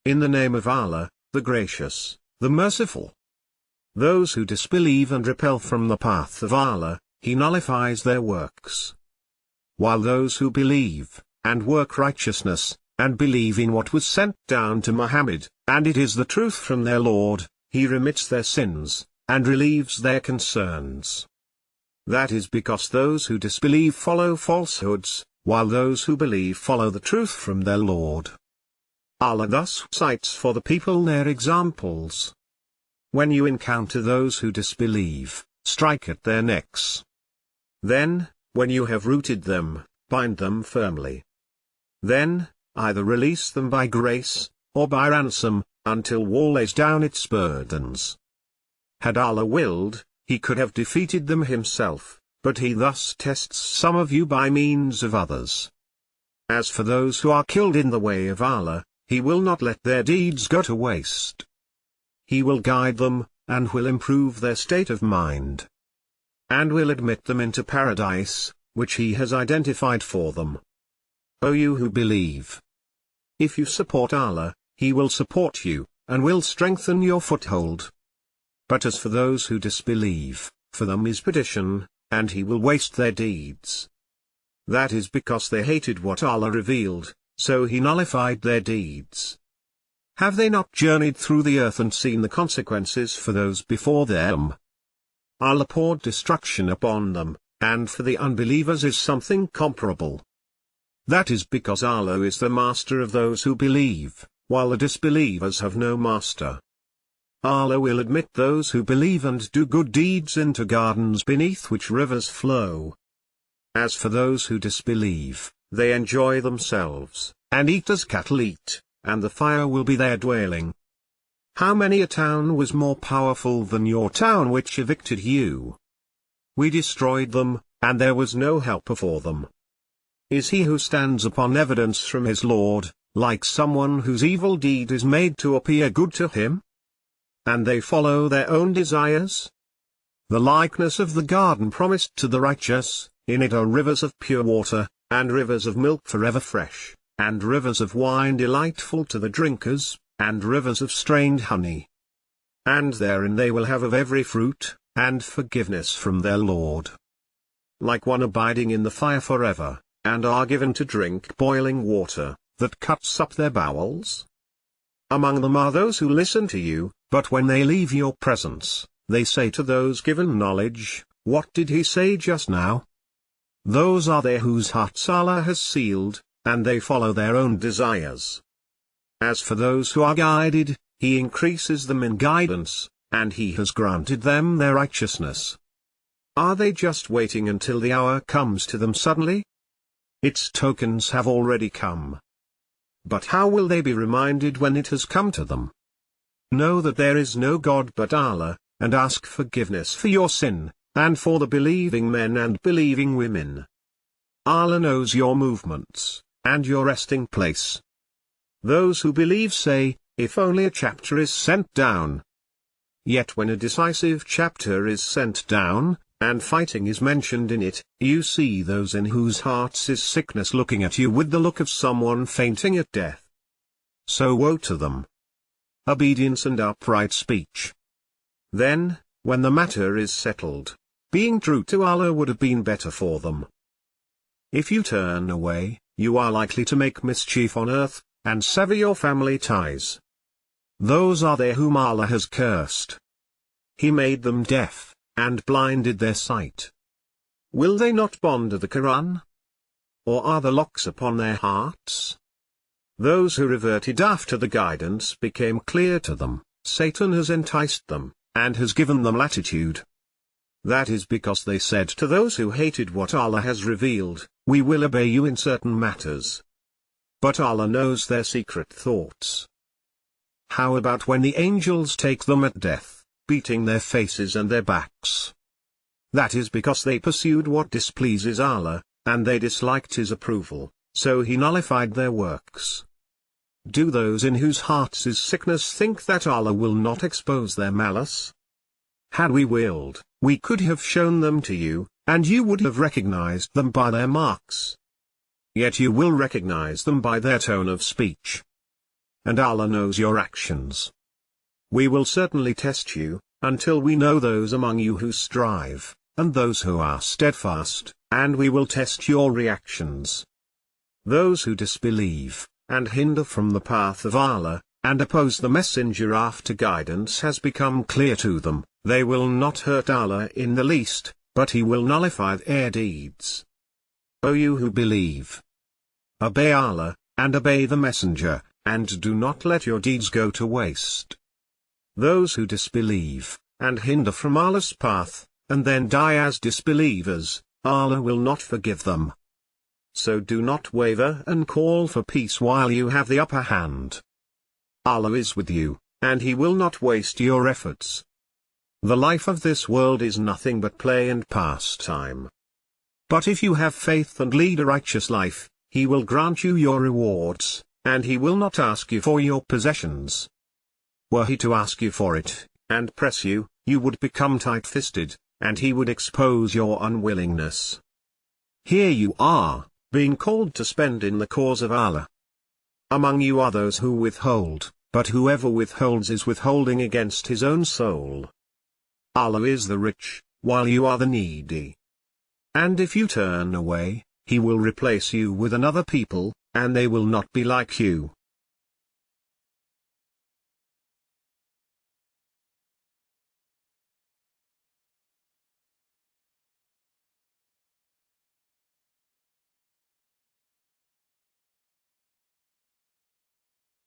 In the name of Allah, the Gracious, the Merciful. Those who disbelieve and repel from the path of Allah, He nullifies their works. While those who believe, and work righteousness, and believe in what was sent down to Muhammad, and it is the truth from their Lord, He remits their sins, and relieves their concerns. That is because those who disbelieve follow falsehoods, while those who believe follow the truth from their Lord. Allah thus cites for the people their examples. When you encounter those who disbelieve, strike at their necks. Then, when you have routed them, bind them firmly. Then, either release them by grace, or by ransom, until war lays down its burdens. Had Allah willed, He could have defeated them Himself, but He thus tests some of you by means of others. As for those who are killed in the way of Allah, He will not let their deeds go to waste. He will guide them, and will improve their state of mind. And will admit them into paradise, which He has identified for them. O you who believe! If you support Allah, He will support you, and will strengthen your foothold. But as for those who disbelieve, for them is perdition, and He will waste their deeds. That is because they hated what Allah revealed, so He nullified their deeds. Have they not journeyed through the earth and seen the consequences for those before them? Allah poured destruction upon them, and for the unbelievers is something comparable. That is because Allah is the master of those who believe, while the disbelievers have no master. Allah will admit those who believe and do good deeds into gardens beneath which rivers flow. As for those who disbelieve, they enjoy themselves, and eat as cattle eat, and the fire will be their dwelling. How many a town was more powerful than your town which evicted you? We destroyed them, and there was no helper for them. Is he who stands upon evidence from his Lord, like someone whose evil deed is made to appear good to him? And they follow their own desires? The likeness of the garden promised to the righteous, in it are rivers of pure water, and rivers of milk forever fresh, and rivers of wine delightful to the drinkers, and rivers of strained honey. And therein they will have of every fruit, and forgiveness from their Lord. Like one abiding in the fire forever, and are given to drink boiling water, that cuts up their bowels. Among them are those who listen to you, but when they leave your presence, they say to those given knowledge, "What did he say just now?" Those are they whose hearts Allah has sealed, and they follow their own desires. As for those who are guided, He increases them in guidance, and He has granted them their righteousness. Are they just waiting until the hour comes to them suddenly? Its tokens have already come. But how will they be reminded when it has come to them? Know that there is no God but Allah, and ask forgiveness for your sin, and for the believing men and believing women. Allah knows your movements, and your resting place. Those who believe say, if only a chapter is sent down. Yet when a decisive chapter is sent down, and fighting is mentioned in it, you see those in whose hearts is sickness looking at you with the look of someone fainting at death. So woe to them. Obedience and upright speech. Then, when the matter is settled, being true to Allah would have been better for them. If you turn away, you are likely to make mischief on earth, and sever your family ties. Those are they whom Allah has cursed. He made them deaf, and blinded their sight. Will they not ponder the Quran? Or are the locks upon their hearts? Those who reverted after the guidance became clear to them, Satan has enticed them, and has given them latitude. That is because they said to those who hated what Allah has revealed, we will obey you in certain matters. But Allah knows their secret thoughts. How about when the angels take them at death, beating their faces and their backs? That is because they pursued what displeases Allah, and they disliked His approval, so He nullified their works. Do those in whose hearts is sickness think that Allah will not expose their malice? Had we willed, we could have shown them to you, and you would have recognized them by their marks. Yet you will recognize them by their tone of speech. and Allah knows your actions. We will certainly test you, until we know those among you who strive, and those who are steadfast, and we will test your reactions. Those who disbelieve, and hinder from the path of Allah, and oppose the messenger after guidance has become clear to them, they will not hurt Allah in the least, but He will nullify their deeds. O you who believe! Obey Allah, and obey the messenger, and do not let your deeds go to waste. Those who disbelieve, and hinder from Allah's path, and then die as disbelievers, Allah will not forgive them. So do not waver and call for peace while you have the upper hand. Allah is with you, and He will not waste your efforts. The life of this world is nothing but play and pastime. But if you have faith and lead a righteous life, He will grant you your rewards, and He will not ask you for your possessions. Were He to ask you for it, and press you, you would become tight-fisted, and He would expose your unwillingness. Here you are, being called to spend in the cause of Allah. Among you are those who withhold, but whoever withholds is withholding against his own soul. Allah is the rich, while you are the needy. And if you turn away, He will replace you with another people, and they will not be like you.